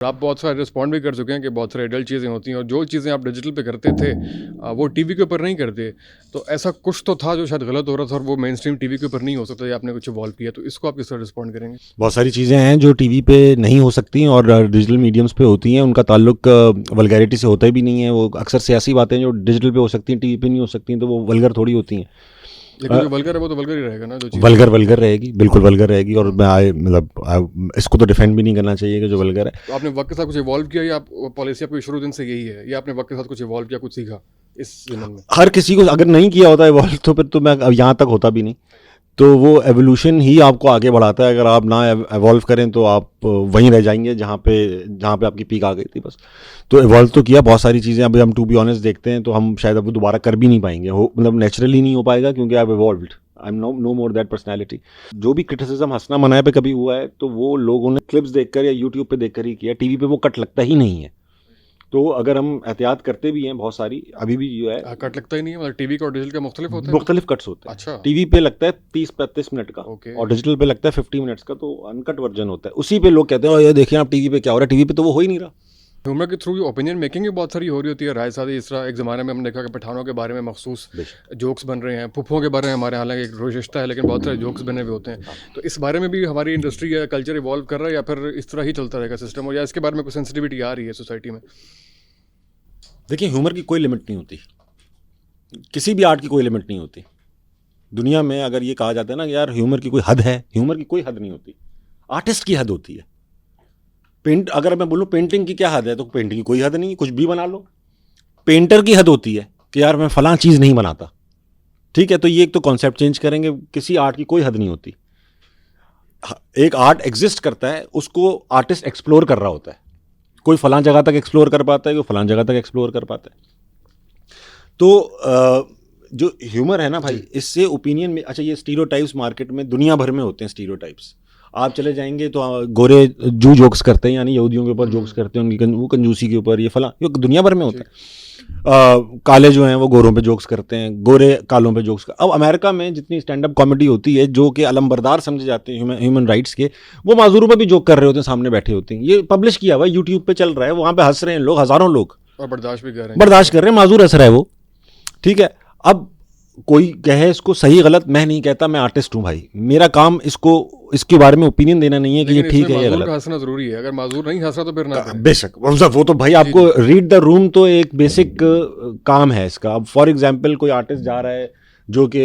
आप बहुत सारे रिस्पॉन्ड भी कर चुके हैं कि बहुत सारी एडल्ट चीज़ें होती हैं और जो चीज़ें आप डिजिटल पे करते थे वो टीवी के ऊपर नहीं करते। तो ऐसा कुछ तो था जो शायद गलत हो रहा था और वो मेन स्ट्रीम टीवी के ऊपर नहीं हो सकता या आपने कुछ इवॉल्व किया, तो इसको आप किस तरह रिस्पॉन्ड करेंगे? बहुत सारी चीज़ें हैं जो टीवी पे नहीं हो सकती और डिजिटल मीडियम्स पे होती हैं। उनका ताल्लुक वल्गैरिटी से होता ही भी नहीं है। वो अक्सर सियासी बातें जो डिजिटल पे हो सकती हैं टीवी पे नहीं हो सकती हैं, तो वो वल्गर थोड़ी होती हैं। लेकिन जो वल्गर है वो तो वल्गर ही रहेगा ना, जो चीज़ वल्गर रहेगी, बिल्कुल वल्गर रहेगी। और मैं इसको तो डिफेंड भी नहीं करना चाहिए कि जो वल्गर है। तो आपने वक्त के साथ कुछ इवॉल्व किया या पॉलिसी आपकी शुरू दिन से यही है, या आपने वक्त के साथ कुछ इवॉल्व किया, कुछ सीखा इस ज़मीन में? हर किसी को अगर नहीं किया होता इवॉल्व तो फिर तो मैं यहाँ तक होता भी नहीं। तो वो एवोल्यूशन ही आपको आगे बढ़ाता है। अगर आप ना एवॉल्व करें तो आप वहीं रह जाएंगे जहाँ पे आपकी पीक आ गई थी बस। तो एवॉल्व तो किया बहुत सारी चीज़ें। अभी हम टू बी ऑनेस्ट देखते हैं तो हम शायद अब दोबारा कर भी नहीं पाएंगे, हो मतलब नेचुरली नहीं हो पाएगा, क्योंकि I evolved. I am no more that personality. जो भी क्रिटिसिज्म हंसना मनाए पे कभी हुआ है तो वो लोगों ने क्लिप्स देखकर या यूट्यूब पे देखकर ही किया। टीवी पे वो कट लगता ही नहीं है। तो अगर हम एहतियात करते भी हैं बहुत सारी, अभी भी जो है कट लगता ही नहीं है, मतलब टीवी का और डिजिटल का मुख्तलिफ होता है? मुख्तलिफ कट्स होते हैं। अच्छा। टीवी पे लगता है 30-35 मिनट का ओके। और डिजिटल पे लगता है 50 मिनट्स का, तो अनकट वर्जन होता है। उसी पे लोग कहते हैं ये देखिए आप टीवी पे क्या हो रहा है, टीवी पे तो वो हो ही नहीं रहा। ह्यूमर के थ्रू ओपिनियन मेकिंग भी बहुत सारी हो रही होती है, राय शादी। इस तरह एक ज़माने में हमने देखा कि पठानों के बारे में मखसूस जोक्स बन रहे हैं, फुफ्फों के बारे में हमारे हालांकि एक रोशिश्ता है लेकिन बहुत सारे जोक्स बने हुए होते हैं। तो इस बारे में भी हमारी इंडस्ट्री या कल्चर इवॉल्व कर रहा है या फिर इस तरह ही चलता रहेगा सिस्टम, और या इसके बारे में कोई सेंसिटिविटी आ रही है सोसाइटी में? देखिए, ह्यूमर की कोई लिमिट नहीं होती, किसी भी आर्ट की कोई लिमिट नहीं होती दुनिया में। अगर ये कहा जाता है ना कि यार ह्यूमर की कोई हद है, ह्यूमर की कोई हद नहीं होती। आर्टिस्ट की हद होती है। अगर मैं बोलूँ पेंटिंग की क्या हद है, तो पेंटिंग की कोई हद नहीं, कुछ भी बना लो। पेंटर की हद होती है कि यार मैं फलां चीज़ नहीं बनाता, ठीक है। तो ये एक तो कॉन्सेप्ट चेंज करेंगे। किसी आर्ट की कोई हद नहीं होती। एक आर्ट एग्जिस्ट करता है, उसको आर्टिस्ट एक्सप्लोर कर रहा होता है। कोई फलां जगह तक एक्सप्लोर कर पाता है, कोई फलां जगह तक एक्सप्लोर कर पाता है। तो जो ह्यूमर है ना भाई, इससे ओपिनियन में, अच्छा ये स्टीरियोटाइप्स मार्केट में दुनिया भर में होते हैं। स्टीरियोटाइप्स आप चले जाएंगे तो गोरे जू जोक्स करते हैं, यानी यहूदियों के ऊपर जोक्स करते हैं, उनकी वो कंजूसी के ऊपर, ये फला, ये दुनिया भर में होता है। काले जो हैं वो गोरों पे जोक्स करते हैं, गोरे कालों पे जोक्स अब अमेरिका में जितनी स्टैंड अप कॉमेडी होती है जो कि अलमबरदार समझे जाते हैं ह्यूमन राइट्स के, वो माजूरों पे भी जोक कर रहे होते हैं, सामने बैठे होते हैं। ये पब्लिश किया हुआ है, यूट्यूब पे चल रहा है, वहाँ पे हंस रहे हैं लोग, हज़ारों लोग, और बर्दाश्त भी कर रहे हैं, बर्दाश्त कर रहे हैं, माजूर हंस रहा है वो, ठीक है। अब कोई कहे इसको सही गलत, मैं नहीं कहता, मैं आर्टिस्ट हूँ भाई, मेरा काम इसके बारे में ओपिनियन देना नहीं है कि ये ठीक है या गलत। हंसना जरूरी है, अगर माजूर नहीं हंस रहा तो फिर ना करें। बेशक वो तो भाई आपको रीड द रूम तो एक बेसिक काम है इसका। अब फॉर एग्जांपल कोई आर्टिस्ट जा रहा है जो कि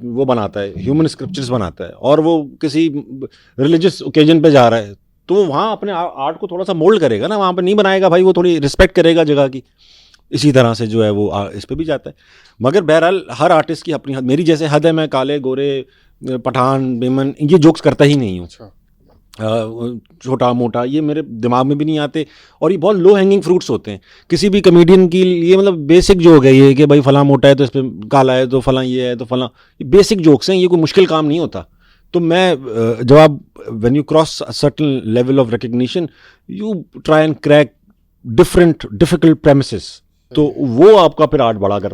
वो बनाता है, ह्यूमन स्क्रिप्चर्स बनाता है, और वो किसी रिलीजियस ओकेजन पे जा रहा है, तो वो वहाँ अपने आर्ट को थोड़ा सा मोल्ड करेगा ना, वहाँ पे नहीं बनाएगा भाई, वो थोड़ी रिस्पेक्ट करेगा जगह की। इसी तरह से जो है वो इस पे भी जाता है। मगर बहरहाल हर आर्टिस्ट की अपनी हद, मेरी जैसे हद है, मैं काले गोरे पठान बेमन ये जोक्स करता ही नहीं हूँ। छोटा मोटा ये मेरे दिमाग में भी नहीं आते, और ये बहुत लो हैंगिंग फ्रूट्स होते हैं किसी भी कमेडियन की लिए। मतलब बेसिक जोक है ये कि भाई फलां मोटा है तो इस पर काला है, तो फलां ये है तो फलां, ये बेसिक जोक्स हैं, ये कोई मुश्किल काम नहीं होता। तो मैं जब आप when you cross a certain level of recognition, you try and crack different difficult premises, तो वो आपका फिर आर्ट बड़ा करता है।